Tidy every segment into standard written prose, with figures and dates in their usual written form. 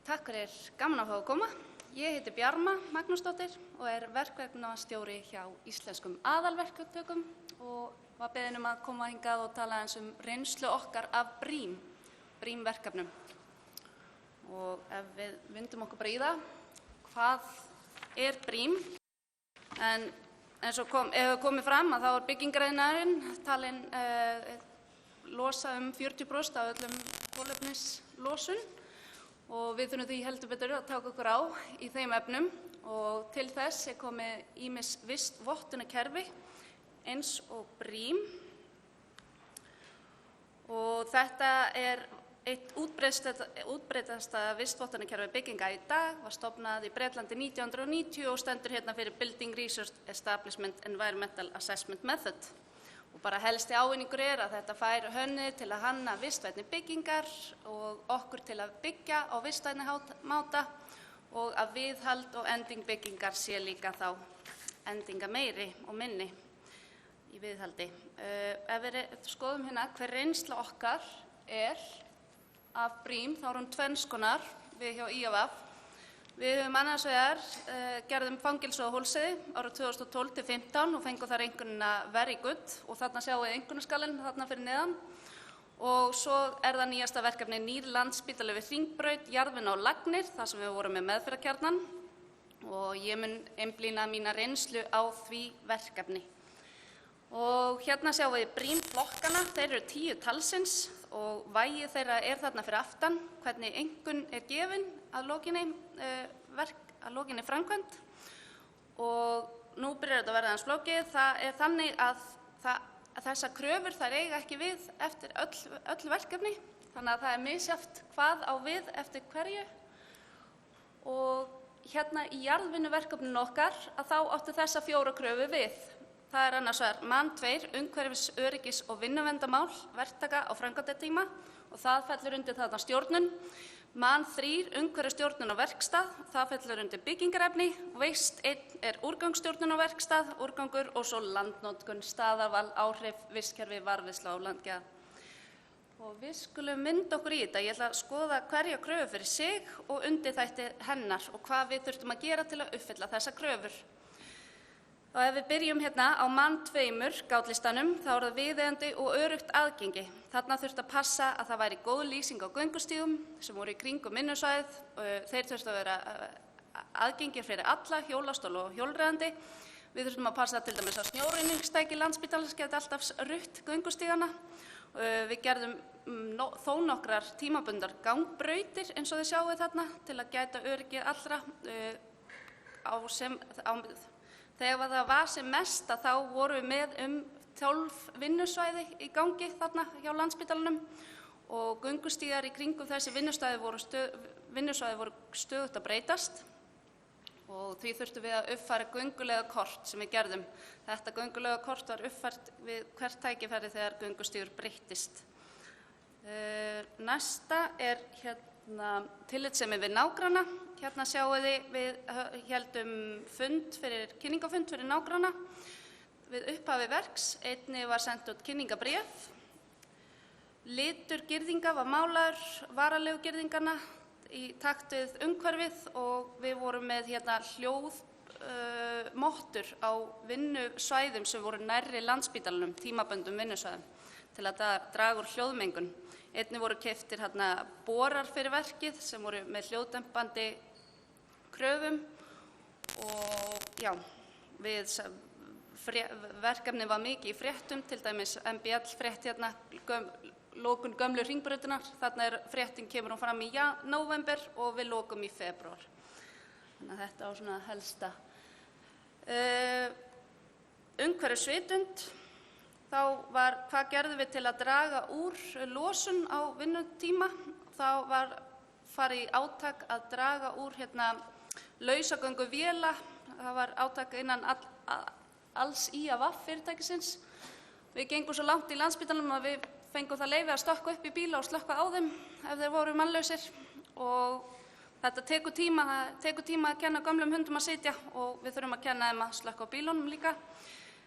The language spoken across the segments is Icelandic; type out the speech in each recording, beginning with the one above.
Takk fyrir, gaman að fá að koma. Ég heiti Bjarma Magnúsdóttir og verkefnastjóri hjá Íslenskum aðalverktökum og var beðin að koma hingað og tala eins reynslu okkar af BREAM-verkefnum. Og ef við vindum okkur bara í það, hvað BREAM? En eins og hefur komið fram að þá byggingariðnaðurinn talinn losa 40% af öllum kolefnislosun. Og við þurfum því heldur betur að taka okkur á í þeim efnum og til þess komið ýmis vistvottunarkerfi eins og BREAM. Og þetta eitt útbreiddasta vistvottunarkerfi bygginga í dag, var stofnað í Bretlandi 1990 og stendur hérna fyrir Building Research Establishment Environmental Assessment Method. Og bara helsti ávinningur að þetta fær hönnuði til að hanna vistvænni byggingar og okkur til að byggja á vistvænni máta og að viðhald og ending byggingar sé líka þá endinga meiri og minni í viðhaldi. Ef við skoðum hérna hver reynsla okkar af BREAM, þá hún tvenns konar við hjá IAVF. Við höfum annars vegar gerðum fangelsi á Hólseyri árið 2012-15 og fengum þar einkunnina Very Good og þarna sjáum við einkunnaskalinn þarna fyrir neðan. Og svo það nýjasta verkefni nýr landspítali við Hringbraut, jarðvinna og lagnir, þar sem við vorum með meðferðarkjarnan og ég mun einblína mína reynslu á því verkefni. Og hérna sjáum við BREAM-flokkana, þeir eru 10 talsins og vægi þeirra þarna fyrir aftan, hvernig einkunn gefin að lokinni framkvæmd. Og nú byrjar þetta að verða aðeins flókið. Það þannig að þessar kröfur þær eiga ekki við eftir öll verkefni, þannig að það misjafnt hvað á við eftir hverju. Og hérna í jarðvinnuverkefninu okkar að þá áttu þessa 4 kröfur við. Það annars vegar MAN 2, umhverfis-, öryggis- og vinnuverndarmál verktaka á framkvæmdatíma og það fellur undir þarna stjórnun. MAN 3, umhverfisstjórnun á verkstað, það fellur undir byggingarefni. Waste 1 úrgangsstjórnun á verkstað, úrgangur og svo landnotkun, staðarval, áhrif, vistkerfi, varðveisla og landgæða. Og við skulum mynda okkur í þetta. Ég ætla að skoða hverja kröfu fyrir sig og undirþætti hennar og hvað við þurftum að gera til að uppfylla þessa kröfur. Og ef við byrjum hérna á MAN 2 gátlistanum, þá það viðeigandi og öruggt aðgengi. Þarna þurfti að passa að það væri góð lýsing á göngustígum sem voru í kringum vinnusvæðið. Þeir þurftu að vera aðgengir fyrir alla, hjólastól og hjólreiðandi. Við þurftum að passa til dæmis að snjóruðningstæki Landspítalans geti alltaf rutt göngustígana. Við gerðum þó nokkrar tímabundnar gangbrautir eins og þið sjáið þarna til að gæta öryggið allra Þegar það var sem mest þá vorum við með 12 vinnusvæði í gangi þarna hjá Landspítalanum og göngustígar í kringum þessi vinnusvæði voru stöðugt að breytast og því þurftum við að uppfæra göngulega kort sem við gerðum. Þetta göngulega kort var uppfært við hvert tækifæri þegar göngustígur breyttist. Næsta hérna tillitssemi við nágranna. Hérna sjáum við héldum kynningafund fyrir nágranna. Við upphafi verks, einnig var sent út kynningabréf. Litur girðinga var málaður, varalegu girðingarna í takt við umhverfið og við vorum með hérna hljóðmottur á vinnusvæðum sem voru nærri Landspítalanum, tímabundum vinnusvæðum, til að draga úr hljóðmengun. Einnig voru keyptir hérna borar fyrir verkið sem voru með hljóðdempandi kröfum og já, verkefni var mikið í fréttum, til dæmis MBL frétt hérna, lokun gömlu Hringbrautar, þarna fréttin kemur hún fram í nóvember og við lokum í febrúar. Þannig að þetta var svona helsta. Umhverfisvitund. Þá hvað gerðum við til að draga úr losun á vinnutíma? Þá var farið í átak að draga úr lausagöngu véla. Það var átak innan alls IAVF fyrirtækisins. Við gengum svo langt í Landspítalanum að við fengum það leyfi að stökkva upp í bíla og slökkva á þeim ef þeir voru mannlausir. Og þetta tekur tíma að kenna gömlum hundum að sitja og við þurfum að kenna þeim að slökkva á bílunum líka.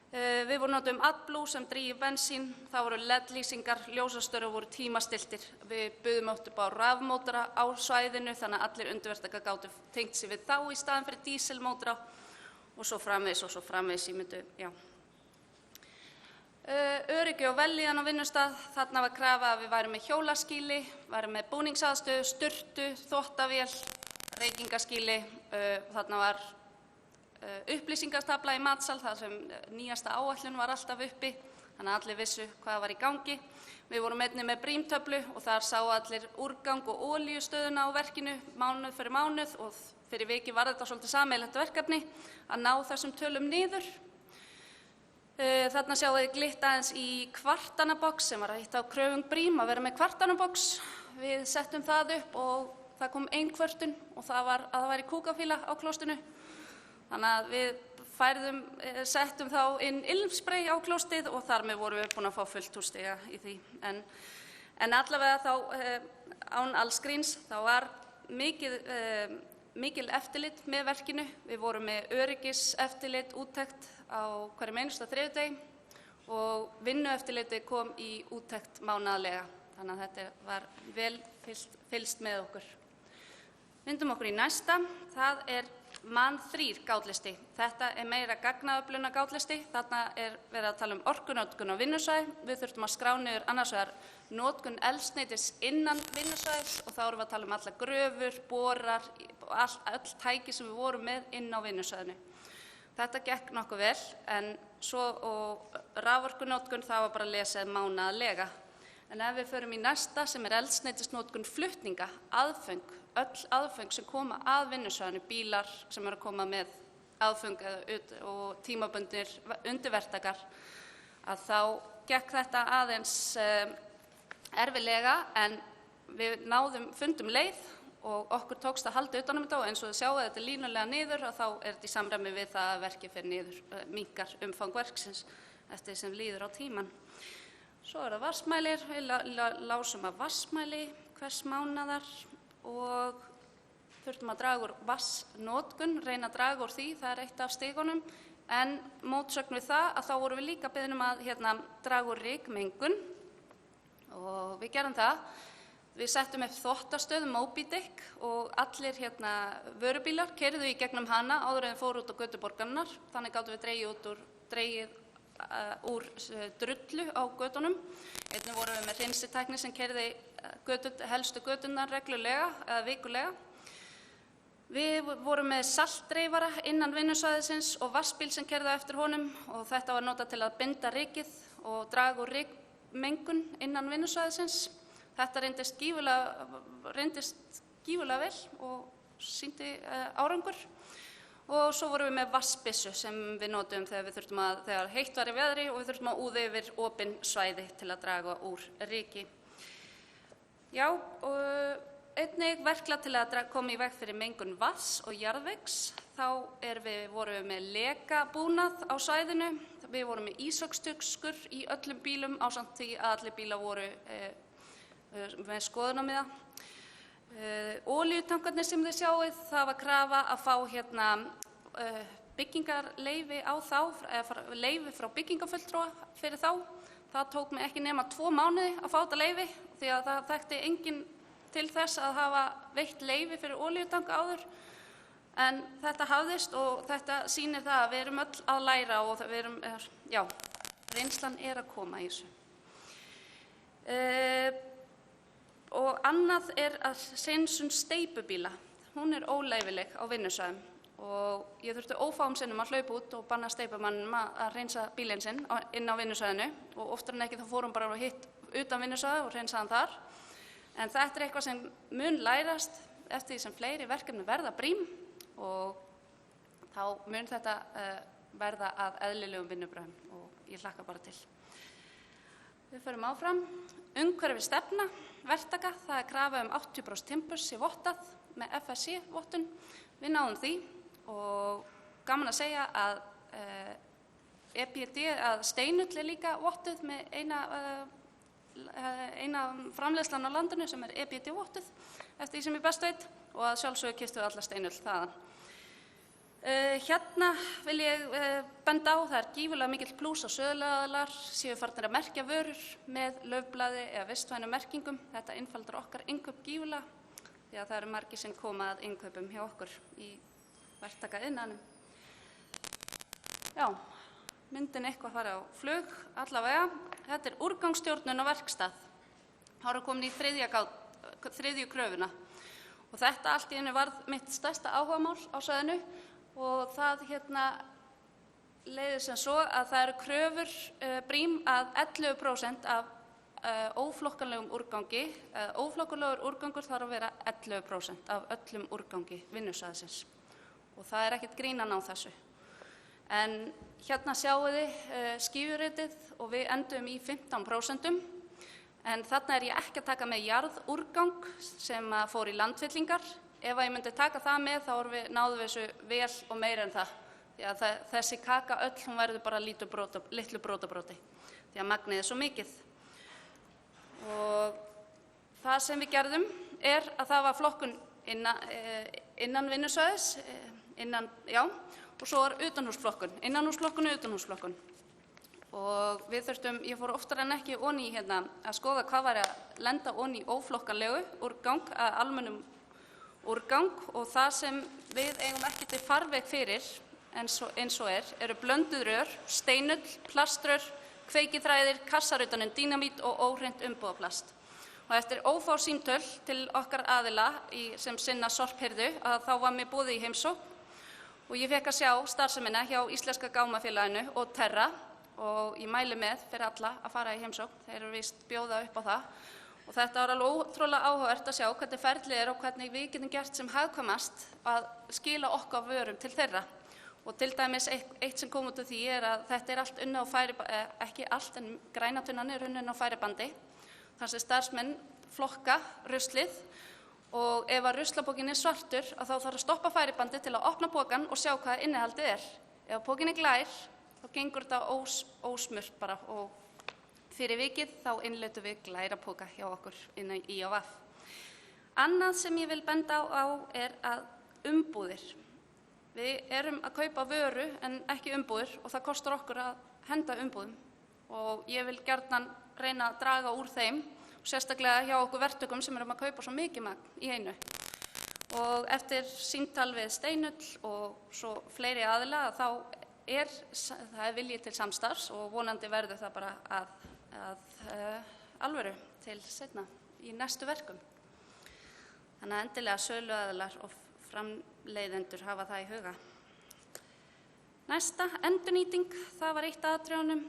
Við vorum notum AdBlue sem drífur bensín, það voru LED-lýsingar, ljósastöru voru tímastiltir. Við buðum upp á rafmótora á svæðinu þannig að allir undirverktakar gátu tengt sig við þá í staðinn fyrir dísilmótora og svo framvegis í myndu, já. Öryggi og vellíðan á vinnustað, þarna var krafa að við værum með hjólaskýli, værum með búningsaðstöðu, sturtu, þvottavél, reykingaskýli, þarna var upplýsingatafla í matsal þar sem nýjasta áætlun var alltaf uppi, þannig að allir vissu hvað var í gangi. Við vorum einnig með brímtöflu og þar sáu allir úrgang og olíustöðuna á verkinu mánuð fyrir mánuð og fyrir viki var þetta svolítið sameiginlegt verkefni að ná þessum tölum niður. Þarna sjáum við glitt aðeins í kvartanabox sem var eitt af kröfum Brím að vera með kvartanabox. Við settum það upp og það kom ein kvörtun og það var að það væri kúkafíla á klóstinu. Þannig að við settum þá inn ilmspray á klóstið og þar með vorum við búin að fá fullt hússtiga í því. En allavega þá án alls gríns, þá var mikil eftirlit með verkinu. Við vorum með öryggiseftirlit úttekt á hverjum einasta þriðjudegi og vinnueftirlitið kom í úttekt mánaðarlega. Þannig að þetta var vel fylgst með okkur. Vindum okkur í næsta, það er MAN 3 gátlisti. Þetta er meira gagnaöflunar gátlisti. Þarna er verið að tala um orkunotkun á vinnusvæði. Við þurftum að skrá niður annars vegar notkun eldsneytis innan vinnusvæðis og þá erum við að tala um alla gröfur, borar, öll tæki sem við vorum með inn á vinnusvæðinu. Þetta gekk nokkuð vel en svo og raforkunotkun það var bara lesið mánaðarlega. En ef við förum í næsta sem er eldsneytisnotkun flutninga, aðföng, öll aðföng sem koma að vinnusvæðinu, bílar sem eru að koma með aðföng og tímabundnir undirverktakar, að þá gekk þetta aðeins erfiðlega en við fundum leið og okkur tókst að halda utan um þetta og eins og þið sjáið þetta línulega niður og þá er þetta í samræmi við það að verkið fer niður, minnkar umfang verksins eftir því sem líður á tímann. Svo er það vatnsmælir, við lásum af vatnsmæli hvers mánaðar og þurftum að draga úr vatnsnotkun, reyna að draga úr því, það er eitt af stigunum, en mótsögn við það að þá vorum við líka beðin að draga úr rykmengun og við gerum það. Við settum upp þvottastöð Moby Dick og allir vörubílar keyrðu í gegnum hana áður en þeir fóru út á götur borgarinnar, þannig gátum við dregið úr drullu á götunum. Einnig vorum við með hreinsitækni sem keyrði helstu göturnar reglulega eða vikulega. Við vorum með saltdreifara innan vinnusvæðisins og vatnsbíl sem keyrði á eftir honum og þetta var notað til að binda rykið og draga úr rykmengun innan vinnusvæðisins. Þetta reyndist gífurlega vel og sýndi árangur. Og svo vorum við með vatnsbyssu sem við notum þegar heitt var í veðri og við þurftum að úða yfir opin svæði til að draga úr ryki. Já, og einnig verklag til að koma í veg fyrir mengun vatns og jarðvegs. Þá vorum við með lekabúnað á svæðinu. Við vorum með ísökstökskur í öllum bílum ásamt því að allir bílar voru með skoðunarmiða. Olíutankarnir sem þið sjáið, það var krafa að fá byggingarleyfi á þá, eða leyfi frá byggingarfulltrúa fyrir þá. Það tók mig ekki nema 2 mánuði að fá þetta leyfi því að það þekkti enginn til þess að hafa veitt leyfi fyrir olíutanka áður. En þetta hafðist og þetta sýnir það að við erum öll að læra og við erum, reynslan er að koma í þessu. Og annað er að hreinsun steypubíla. Hún er óleyfileg á vinnusvæðum og ég þurfti ófáum sinnum að hlaupa út og banna steypumannum að hreinsa bílinn sinn inn á vinnusvæðinu og oftar en ekki þá fórum bara hitt utan vinnusvæði og hreinsaðan þar. En þetta er eitthvað sem mun lærast eftir því sem fleiri verkefni verða Brím og þá mun þetta verða að eðlilegum vinnubrögðum og ég hlakka bara til. Við förum áfram. Umhverfisstefna verktaka, það er krafa 80% timburs sé vottað með FSC-vottun. Við náðum því og gaman að segja að að steinull er líka vottuð með eina framleiðslan á landinu sem er EBD-vottuð eftir því sem ég best veit og að sjálfsögðu keyptum við alla steinull þaðan. Hérna vil ég benda á, það gífurlega mikill plús að söluaðilar séu farnir að merkja vörur með laufblaði eða vistvænum merkingum. Þetta einfaldar okkar innkaup gífurlega því að það eru margir sem koma að innkaupum hjá okkur í verktakaiðnaðinum. Já, myndin eitthvað fara á flug allavega. Þetta úrgangsstjórnun á verkstað. Það eru komin í þriðju kröfuna og þetta allt í einu varð mitt stærsta áhugamál á svæðinu. Og það leiðir sem svo að það eru kröfur BREEAM að 11% af óflokkanlegum úrgangi. Óflokkanlegur úrgangur þarf að vera 11% af öllum úrgangi vinnusvæðisins. Og það ekkert grín að ná þessu. En hérna sjáum við skífuritið og við endum í 15%. En þarna ég ekki að taka með jarðúrgang sem fór í landfyllingar. Ef ég myndi taka það með þá náðum við þessu vel og meira en það. Því að þessi kaka öll hún verður bara litlu brotabróti. Því að magnið svo mikið. Og það sem við gerðum að það var flokkun innan vinnusvæðis, og svo utanhúsflokkun, innanhúsflokkun og utanhúsflokkun. Og við þurftum, ég fór oftar en ekki oní að skoða hvað væri að lenda oní óflokkanlegu úrgang að almennum úrgang og það sem við eigum ekki til farveg fyrir eins og eru blönduð rör, steinull, plaströr, kveikithræðir, kassar utan dínamít og óhreint umbúðaplast. Og eftir ófá símtöl til okkar aðila sem sinna sorphirðu að þá var mér boðið í heimsókn og ég fekk að sjá starfsemina hjá Íslenska gámafélaginu og Terra og ég mæli með fyrir alla að fara í heimsókn, þeir eru víst bjóða upp á það. Og þetta var alveg ótrúlega áhugavert að sjá hvernig ferlið og hvernig við getum gert sem hagkvæmast að skila okkar vörum til þeirra. Og til dæmis eitt sem kom út af því að þetta allt unnið á færibandi, ekki allt en grænatunnan unnið á færibandi. Þar sem starfsmenn flokka ruslið og ef að ruslapókin svartur þá þarf að stoppa færibandi til að opna pókan og sjá hvað innihaldið Ef pókin glær þá gengur þetta ósmurt bara og fyrir vikið þá innleitum við glærapóka hjá okkur innan IAVF. Annað sem ég vil benda á að umbúðir. Við erum að kaupa vöru en ekki umbúðir og það kostar okkur að henda umbúðum og ég vil gjarnan reyna að draga úr þeim og sérstaklega hjá okkur verktökum sem erum að kaupa svo mikið magn í einu. Og eftir símtal við Steinull og svo fleiri aðila það vilji til samstarfs og vonandi verður það bara að alvöru til seinna í næstu verkum. Þannig að endilega söluaðilar og framleiðendur hafa það í huga. Næsta, endurnýting, það var eitt atriðunum.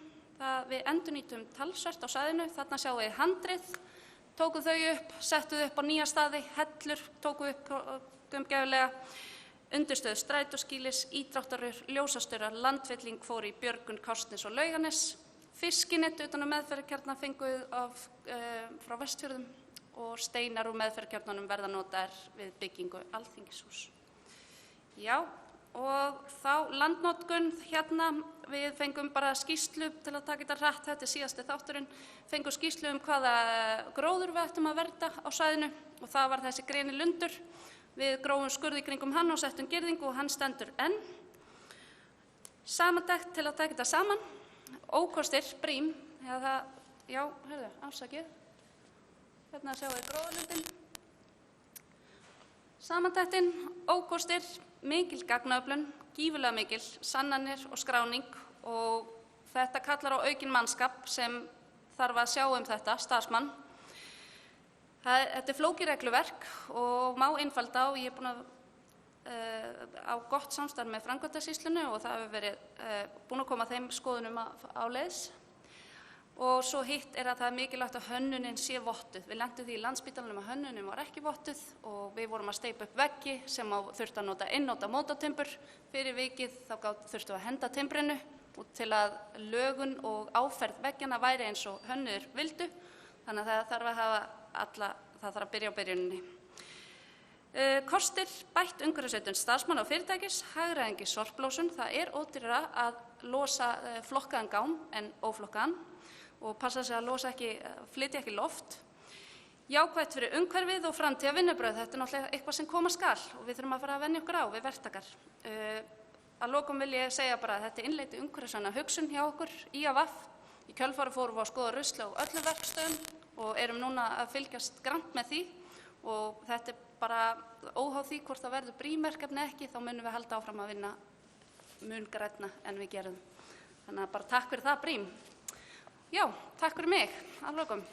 Við endurnýtum talsvert á svæðinu, þarna sjáum við handrið, tókum þau upp, settum þau upp á nýja staði, hellur tókum upp gaumgæfilega, undirstöðu strætóskýlis, ídráttarrör, ljósastaurar, landfylling fór í Björgun, Kársnes og Laugarnes. Fiskinett utan meðferðarkjarna fenguð frá Vestfjörðum og steinar úr meðferðarkjarnanum verða notaðir við byggingu Alþingishús. Já, og þá landnotkun við fengum bara skýrslu til að taka þetta hratt, þetta síðasti þátturinn, fengum skýrslu hvaða gróður við ættum að vernda á svæðinu og það var þessi greni lundur. Við grófum skurð í kringum hann og settum girðingu og hann stendur enn. Samantekt til að taka þetta saman. Ókostir, BREEAM, afsakið, hérna sjáum við gróðurlundin. Samantektin, ókostir, mikil gagnaöflun, gífurlega mikil, sannanir og skráning og þetta kallar á aukinn mannskap sem þarf að sjá þetta, starfsmann. Þetta flókið regluverk og má einfalda og ég búin á gott samstarf með framkvæmdasýslunni og það hefur verið búin að koma þeim skoðunum áleiðis. Og svo hitt að það mikilvægt að hönnunin sé vottuð. Við lentum því í Landspítalanum að hönnunin var ekki vottuð og við vorum að steypa upp veggi sem þurfti að nota einnota mótatimbur. Fyrir vikið þá þurftum að henda timbrinu og til að lögun og áferð veggjanna væri eins og hönnuðir vildu. Þannig að það þarf að byrja á byrjuninni. Kostir bætt umhverfisvitund starfsmanna og fyrirtækis, hagræðing í sorplosun. Það ódýrara að losa flokkaðan gám en óflokkaðan og passa sig að flytja ekki loft. Jákvætt fyrir umhverfið og framtíða vinnubrögð. Þetta er náttúrulega eitthvað sem koma skal og við þurfum að fara að venja okkur á við verktakar. Að lokum vil ég segja bara að þetta er innleiddi umhverfisvæna hugsun hjá okkur í AVF. Í kjölfarið fórum við að skoða rusl á öllum verkstöðum og erum núna að fylgjast grannt með því og þetta er bara óháð því hvort það verður BREEAM-verkefni ekki, þá munum við halda áfram að vinna mun grænna en við gerum. Þannig að bara takk fyrir það BREEAM. Já, takk fyrir mig. Að lokum.